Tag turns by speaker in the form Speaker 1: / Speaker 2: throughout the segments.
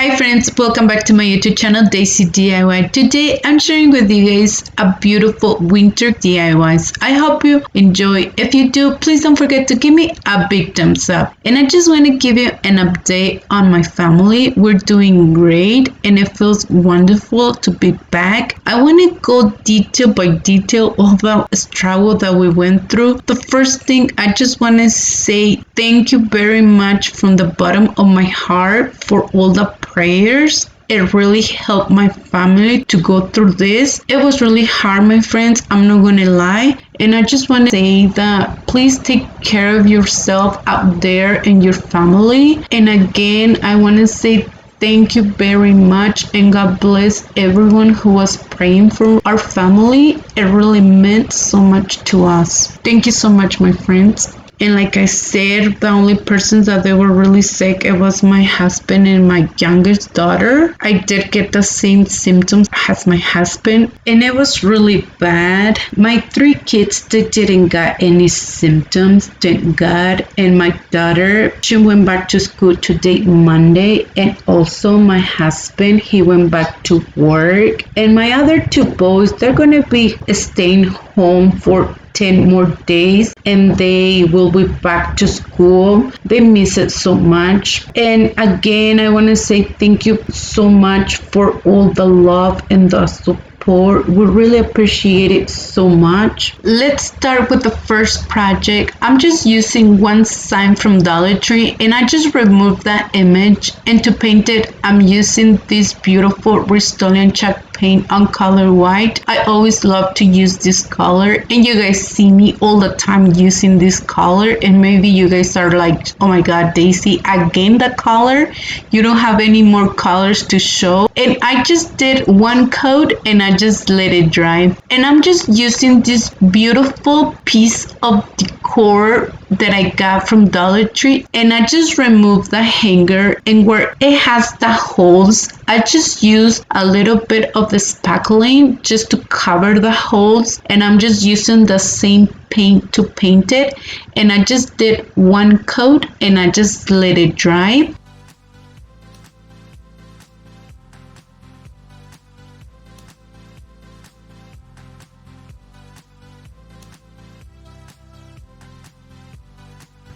Speaker 1: Hi friends, welcome back to my YouTube channel Daysi DIY. Today I'm sharing with you guys a beautiful winter DIYs. I hope you enjoy. If you do, please don't forget to give me a big thumbs up. And I just want to give you an update on my family. We're doing great and it feels wonderful to be back. I want to go detail by detail of the struggle that we went through. The first thing, I just want to say thank you very much from the bottom of my heart for all the prayers. It really helped my family to go through this. It was really hard, my friends, I'm not gonna lie. And I just want to say that please take care of yourself out there and your family. And again, I want to say thank you very much and God bless everyone who was praying for our family. It really meant so much to us. Thank you so much, my friends. And like I said, the only persons that they were really sick, it was my husband and my youngest daughter. I did get the same symptoms as my husband and it was really bad. My 3 kids, they didn't get any symptoms, thank God. And my daughter, she went back to school today, Monday. And also my husband, he went back to work. And my other 2 boys, they're gonna be staying home for 10 more days and they will be back to school. They miss it so much. And again, I want to say thank you so much for all the love and the support. We really appreciate it so much. Let's start with the first project. I'm just using one sign from Dollar Tree and I just removed that image, and to paint it I'm using this beautiful Rust-Oleum chalk paint on color white. I always love to use this color and you guys see me all the time using this color, and maybe you guys are like, oh my god, Daysi, again the color, you don't have any more colors to show. And I just did one coat and I just let it dry, and I'm just using this beautiful piece of decor that I got from Dollar Tree, and I just removed the hanger, and where it has the holes I just used a little bit of the spackling just to cover the holes, and I'm just using the same paint to paint it. And I just did one coat and I just let it dry.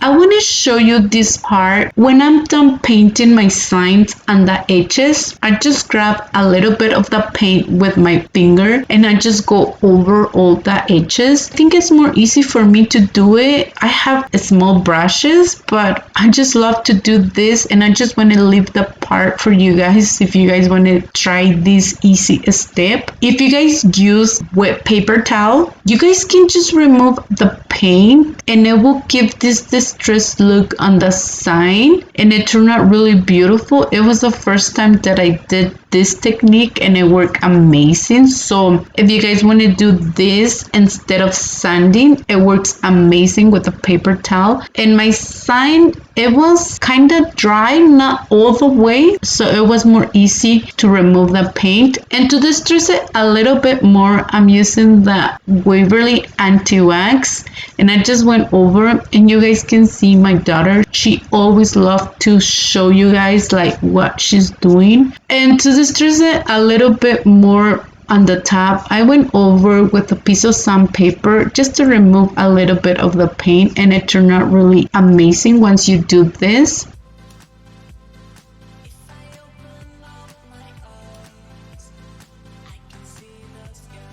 Speaker 1: I want to show you this part. When I'm done painting my signs on the edges, I just grab a little bit of the paint with my finger and I just go over all the edges. I think it's more easy for me to do it. I have small brushes, but I just love to do this, and I just want to leave the part for you guys if you guys want to try this easy step. If you guys use wet paper towel, you guys can just remove the paint and it will give this distressed look on the sign, and it turned out really beautiful. It was the first time that I did this technique and it worked amazing. So if you guys want to do this instead of sanding, it works amazing with a paper towel. And my sign, it was kind of dry, not all the way, so it was more easy to remove the paint. And to distress it a little bit more, I'm using the Waverly anti-wax, and I just went over, and you guys can see my daughter, she always loved to show you guys like what she's doing. And to distress it a little bit more on the top, I went over with a piece of sandpaper just to remove a little bit of the paint, and it turned out really amazing once you do this.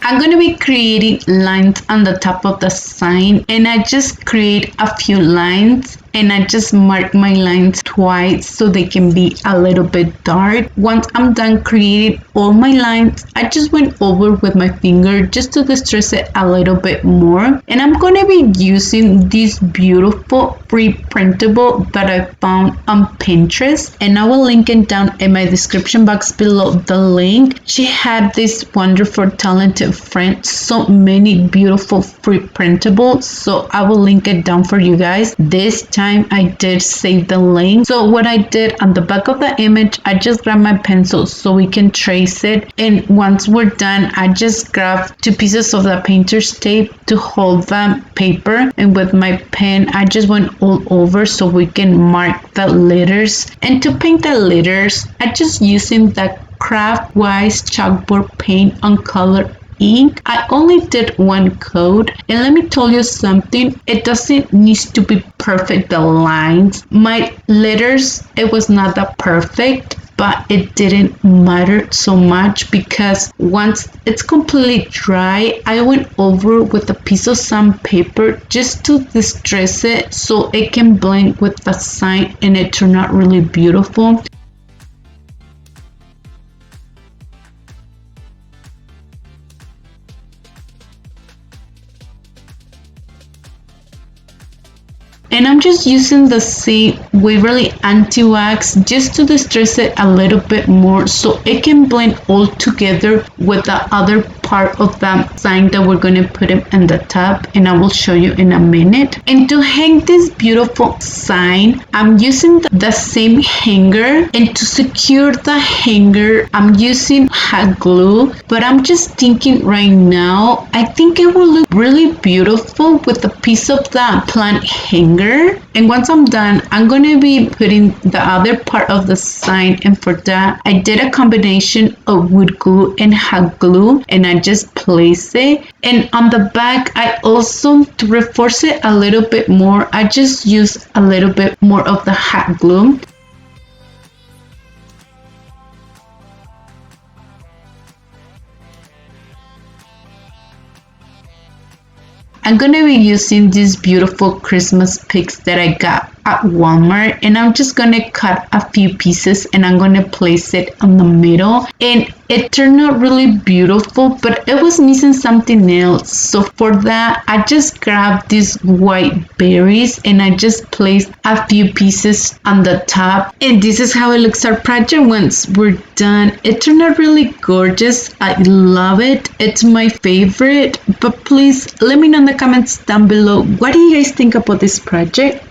Speaker 1: I'm going to be creating lines on the top of the sign, and I just create a few lines and I just mark my lines twice so they can be a little bit dark. Once I'm done creating all my lines, I just went over with my finger just to distress it a little bit more. And I'm going to be using this beautiful free printable that I found on Pinterest, and I will link it down in my description box below the link. She had this wonderful talented friend, so many beautiful free printables, so I will link it down for you guys. This time time I did save the link. So what I did on the back of the image, I just grabbed my pencil so we can trace it. And once we're done, I just grabbed 2 pieces of the painter's tape to hold the paper. And with my pen, I just went all over so we can mark the letters. And to paint the letters, I just using the Craft Wise chalkboard paint on color ink. I only did 1 coat, and let me tell you something, it doesn't need to be perfect, the lines. My letters, it was not that perfect, but it didn't matter so much because once it's completely dry, I went over with a piece of sandpaper just to distress it so it can blend with the sign, and it turned out really beautiful. And I'm just using the same Waverly anti-wax just to distress it a little bit more so it can blend all together with the other part of the sign that we're going to put it in the top, and I will show you in a minute. And to hang this beautiful sign, I'm using the same hanger, and to secure the hanger, I'm using hot glue, but I'm just thinking right now, I think it will look really beautiful with a piece of the plant hanger. And once I'm done, I'm going to be putting the other part of the sign, and for that I did a combination of wood glue and hot glue, and I just place it. And on the back, I also, to reinforce it a little bit more, I just use a little bit more of the hot glue. I'm going to be using these beautiful Christmas pigs that I got at Walmart, and I'm just going to cut a few pieces and I'm going to place it on the middle, and it turned out really beautiful, but it was missing something else. So for that, I just grabbed these white berries and I just placed a few pieces on the top, and this is how it looks our project once we're done. It turned out really gorgeous. I love it. It's my favorite. But please let me know in the comments down below, what do you guys think about this project?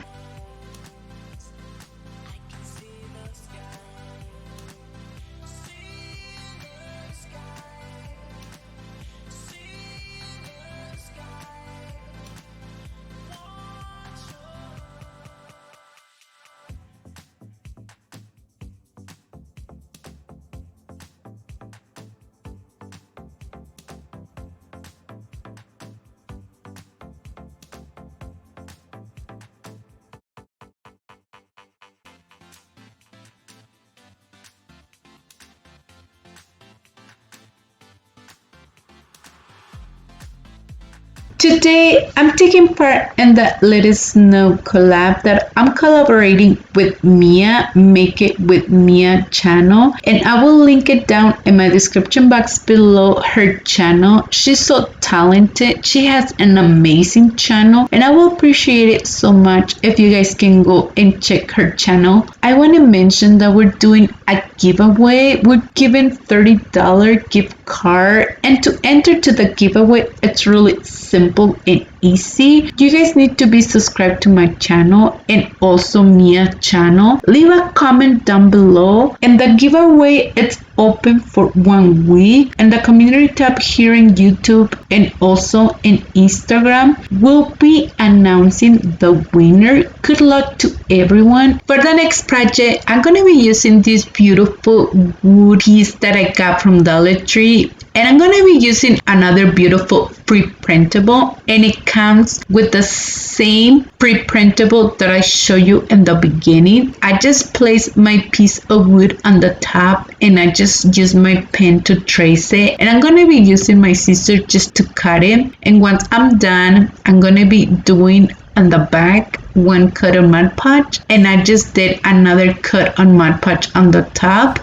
Speaker 1: Today, I'm taking part in the Let Us Know collab that I'm collaborating with Mia, Make It With Mia channel, and I will link it down in my description box below her channel. She's so talented. She has an amazing channel, and I will appreciate it so much if you guys can go and check her channel. I want to mention that we're doing a giveaway. We're giving $30 gift card, and to enter to the giveaway, it's really simple and easy. You guys need to be subscribed to my channel and also Mia channel. Leave a comment down below, and the giveaway, it's open for 1 week, and the community tab here in YouTube and also in Instagram will be announcing the winner. Good luck to everyone. For the next project, I'm going to be using this beautiful wood piece that I got from Dollar Tree, and I'm going to be using another beautiful pre-printable, and it comes with the same pre-printable that I showed you in the beginning. I just placed my piece of wood on the top, and I just use my pen to trace it, and I'm going to be using my scissors just to cut it. And once I'm done, I'm going to be doing on the back 1 cut on Mod Podge, and I just did another cut on Mod Podge on the top.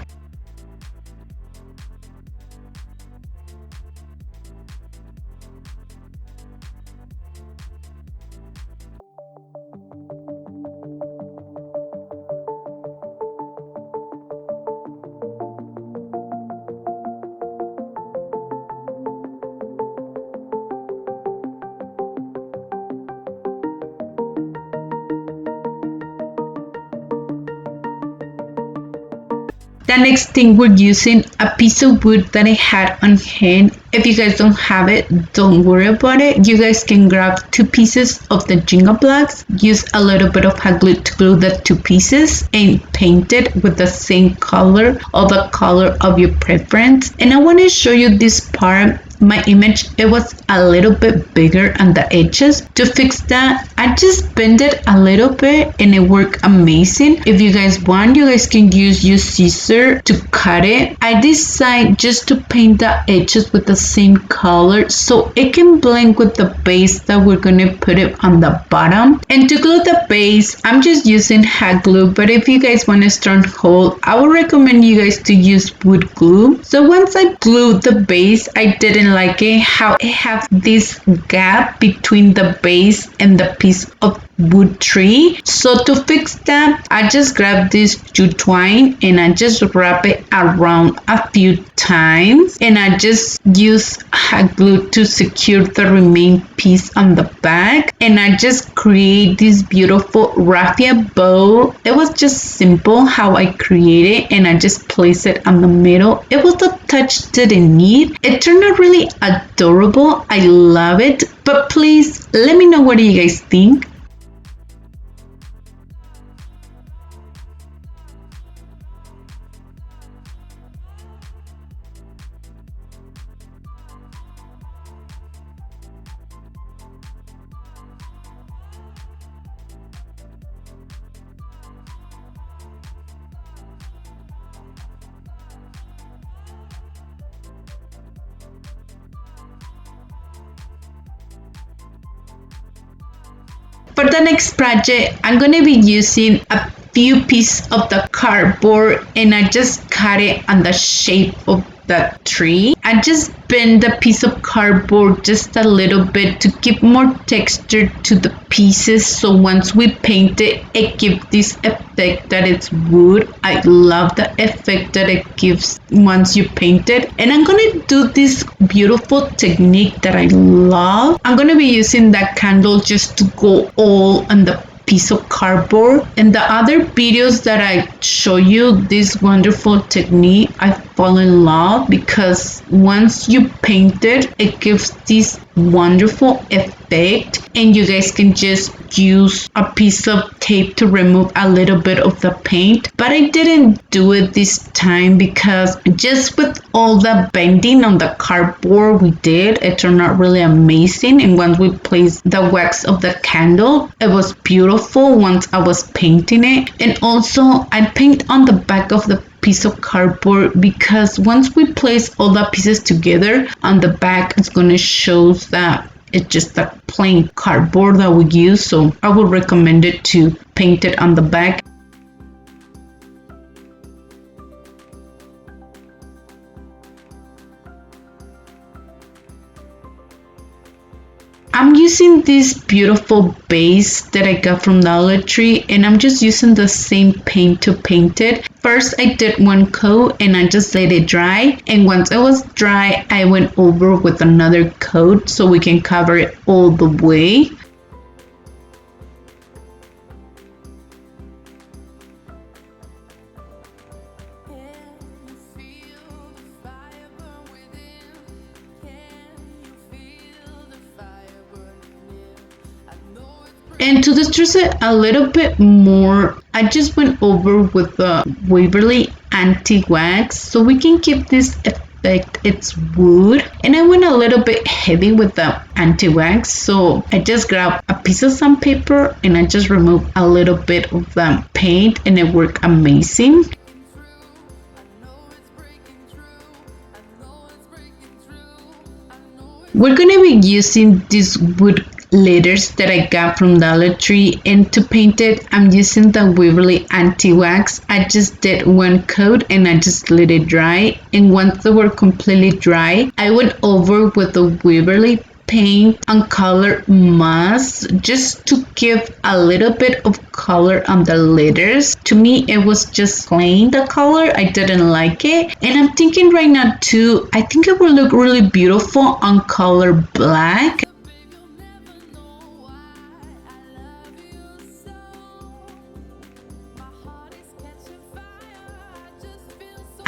Speaker 1: The next thing, we're using a piece of wood that I had on hand. If you guys don't have it, don't worry about it. You guys can grab 2 pieces of the Jenga blocks, use a little bit of hot glue to glue the 2 pieces, and paint it with the same color or the color of your preference. And I want to show you this part. My image, it was a little bit bigger on the edges. To fix that, I just bend it a little bit and it worked amazing. If you guys want, you guys can use your scissor to cut it. I decide just to paint the edges with the same color so it can blend with the base that we're gonna put it on the bottom. And to glue the base, I'm just using hot glue, but if you guys want a strong hold, I would recommend you guys to use wood glue. So once I glued the base, I didn't like it how it have this gap between the base and the piece of wood tree. So to fix that, I just grab this jute twine and I just wrap it around a few times, and I just use hot glue to secure the remaining piece on the back, and I just create this beautiful raffia bow. It was just simple how I created, and I just place it on the middle. It was the touch that I need. It turned out really adorable. I love it. But please let me know what do you guys think. For the next project, I'm going to be using a few pieces of the cardboard, and I just cut it on the shape of the tree. I just bend the piece of cardboard just a little bit to give more texture to the pieces, so once we paint it, it gives this effect that it's wood. I love the effect that it gives once you paint it. And I'm gonna do this beautiful technique that I love. I'm gonna be using that candle just to go all on the piece of cardboard. In the other videos that I show you this wonderful technique, I fall in love because once you paint it, it gives this wonderful effect, and you guys can just use a piece of tape to remove a little bit of the paint. But I didn't do it this time because just with all the bending on the cardboard we did, it turned out really amazing. And once we placed the wax of the candle, it was beautiful once I was painting it. And also I paint on the back of the piece of cardboard because once we place all the pieces together on the back, it's going to show that it's just a plain cardboard that we use. So I would recommend it to paint it on the back. I'm using this beautiful base that I got from Dollar Tree, and I'm just using the same paint to paint it. First, I did one coat and I just let it dry. And once it was dry, I went over with another coat so we can cover it all the way. And to distress it a little bit more, I just went over with the Waverly anti-wax so we can keep this effect. It's wood, and I went a little bit heavy with the anti-wax, so I just grabbed a piece of sandpaper and I just removed a little bit of the paint, and it worked amazing. We're gonna be using this wood letters that I got from Dollar Tree, and to paint it, I'm using the Waverly anti-wax. I just did one coat and I just let it dry, and once they were completely dry, I went over with the Waverly paint on color moss just to give a little bit of color on the letters. To me, it was just plain the color. I didn't like it, and I'm thinking right now too, I think it will look really beautiful on color black.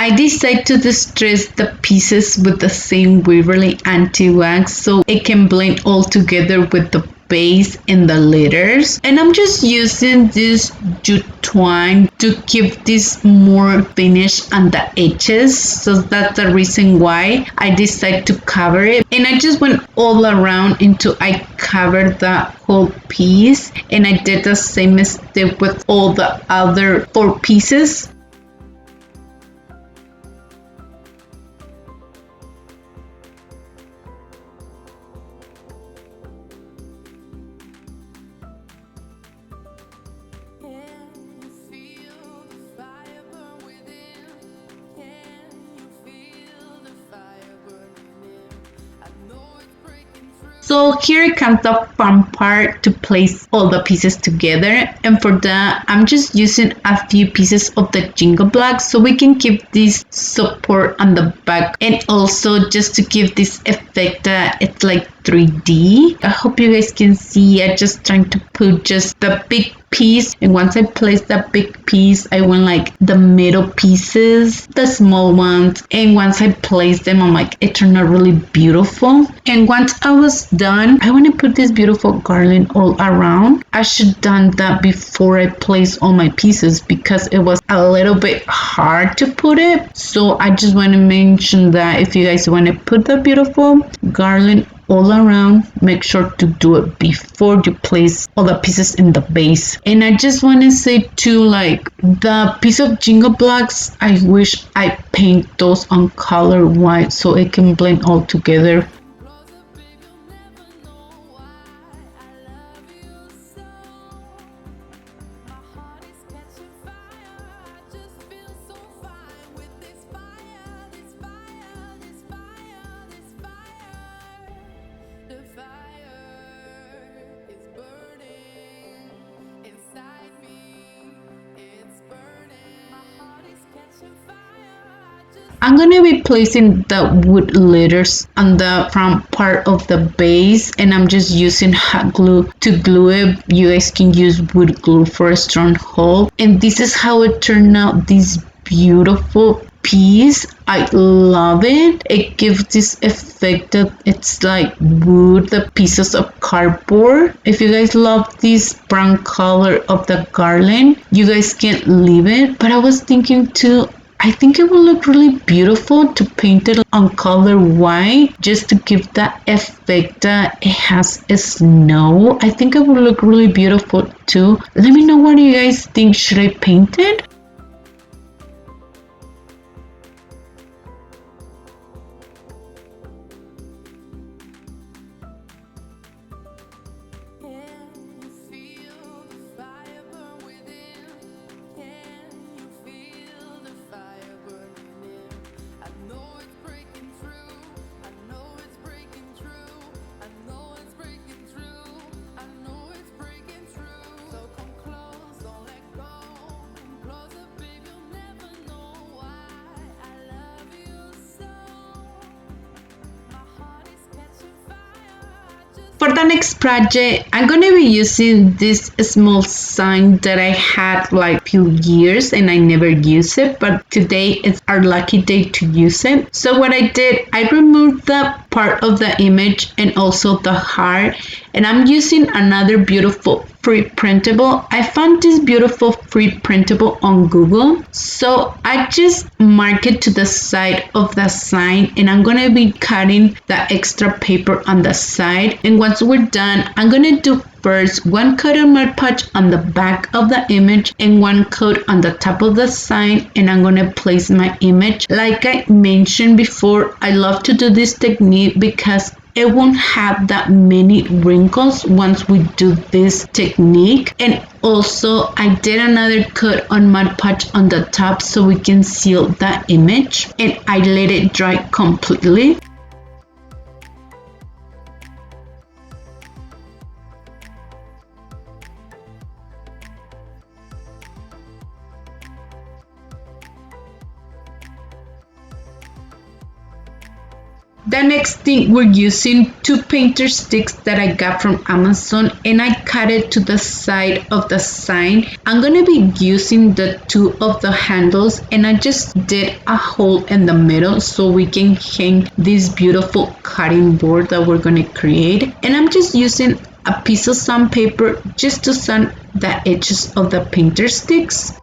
Speaker 1: I decided to distress the pieces with the same Waverly anti-wax so it can blend all together with the base and the letters. And I'm just using this Jute twine to give this more finish on the edges, so that's the reason why I decided to cover it. And I just went all around until I covered the whole piece, and I did the same step with all the other 4 pieces. So here comes the fun part, to place all the pieces together, and for that I'm just using a few pieces of the jingle blocks so we can give this support on the back, and also just to give this effect that it's like 3D. I hope you guys can see. I just trying to put just the big piece, and once I placed that big piece, I went like the middle pieces, the small ones, and once I placed them, I'm like, it turned out really beautiful. And once I was done, I want to put this beautiful garland all around. I should done that before I placed all my pieces because it was a little bit hard to put it. So I just want to mention that if you guys want to put the beautiful garland all around, make sure to do it before you place all the pieces in the base. And I just want to say too, like the piece of jingle blocks, I wish I paint those on color white so it can blend all together. I'm gonna be placing the wood letters on the front part of the base, and I'm just using hot glue to glue it. You guys can use wood glue for a strong hold. And this is how it turned out, this beautiful piece. I love it. It gives this effect that it's like wood, the pieces of cardboard. If you guys love this brown color of the garland, you guys can leave it. But I was thinking too, I think it will look really beautiful to paint it on color white, just to give that effect that it has a snow. I think it will look really beautiful too. Let me know what you guys think. Should I paint it? For the next project, I'm going to be using this small sign that I had like a few years and I never use it, but today is our lucky day to use it. So what I did, I removed the part of the image and also the heart, and I'm using another beautiful free printable. I found this beautiful free printable on Google, so I just mark it to the side of the sign, and I'm gonna be cutting the extra paper on the side. And once we're done, I'm gonna do first one coat of Mod Podge on the back of the image and one coat on the top of the sign, and I'm gonna place my image. Like I mentioned before, I love to do this technique because it won't have that many wrinkles once we do this technique. And also I did another coat on Mod Podge on the top so we can seal that image, and I let it dry completely. The next thing, we're using 2 painter sticks that I got from Amazon, and I cut it to the side of the sign. I'm gonna be using the 2 of the handles, and I just did a hole in the middle so we can hang this beautiful cutting board that we're gonna create. And I'm just using a piece of sandpaper just to sand the edges of the painter sticks.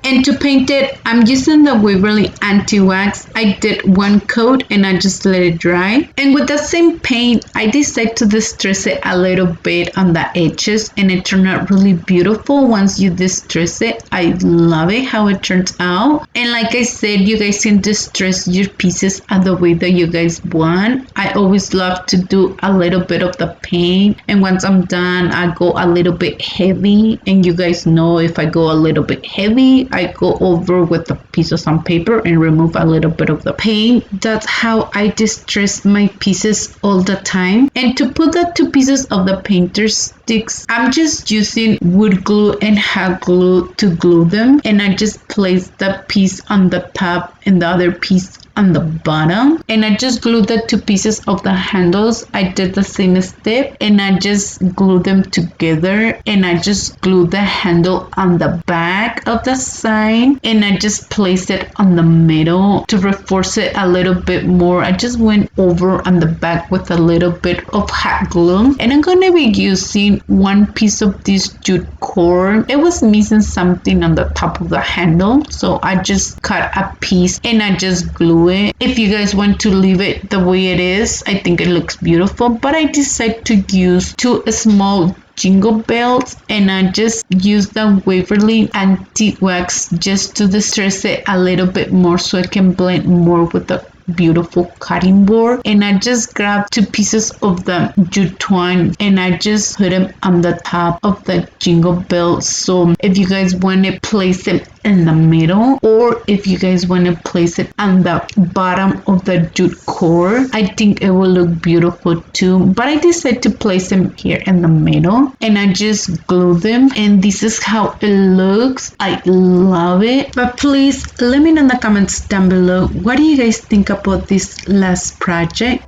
Speaker 1: And to paint it, I'm using the Waverly anti-wax. I did 1 coat and I just let it dry. And with the same paint, I decided to distress it a little bit on the edges, and it turned out really beautiful once you distress it. I love it how it turns out. And like I said, you guys can distress your pieces the way that you guys want. I always love to do a little bit of the paint, and once I'm done, I go a little bit heavy. And you guys know, if I go a little bit heavy, I go over with a piece of sandpaper and remove a little bit of the paint. That's how I distress my pieces all the time. And to put the 2 pieces of the painter sticks, I'm just using wood glue and hot glue to glue them, and I just place the piece on the top and the other piece on the bottom, and I just glued the 2 pieces of the handles. I did the same step, and I just glued them together, and I just glued the handle on the back of the sign, and I just placed it on the middle to reinforce it a little bit more. I just went over on the back with a little bit of hot glue, and I'm gonna be using 1 piece of this jute cord. It was missing something on the top of the handle, so I just cut a piece and I just glue it. If you guys want to leave it the way it is, I think it looks beautiful, but I decided to use 2 small jingle bells, and I just use the Waverly anti-wax just to distress it a little bit more so it can blend more with the beautiful cutting board. And I just grabbed 2 pieces of the jute twine, and I just put them on the top of the jingle bell. So if you guys want to place it in the middle, or if you guys want to place it on the bottom of the jute cord, I think it will look beautiful too. But I decided to place them here in the middle, and I just glue them, and this is how it looks. I love it. But please let me know in the comments down below, what do you guys think about this last project?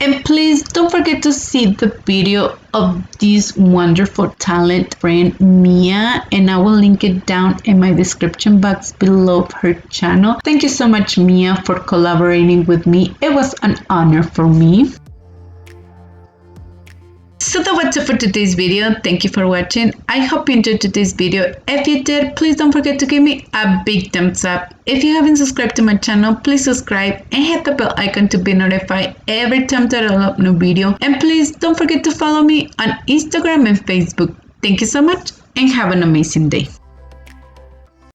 Speaker 1: And please don't forget to see the video of this wonderful talent friend Mia, and I will link it down in my description box below of her channel. Thank you so much, Mia, for collaborating with me. It was an honor for me. So that was it for today's video. Thank you for watching. I hope you enjoyed today's video. If you did, please don't forget to give me a big thumbs up. If you haven't subscribed to my channel, please subscribe and hit the bell icon to be notified every time that I upload a new video. And please don't forget to follow me on Instagram and Facebook. Thank you so much and have an amazing day.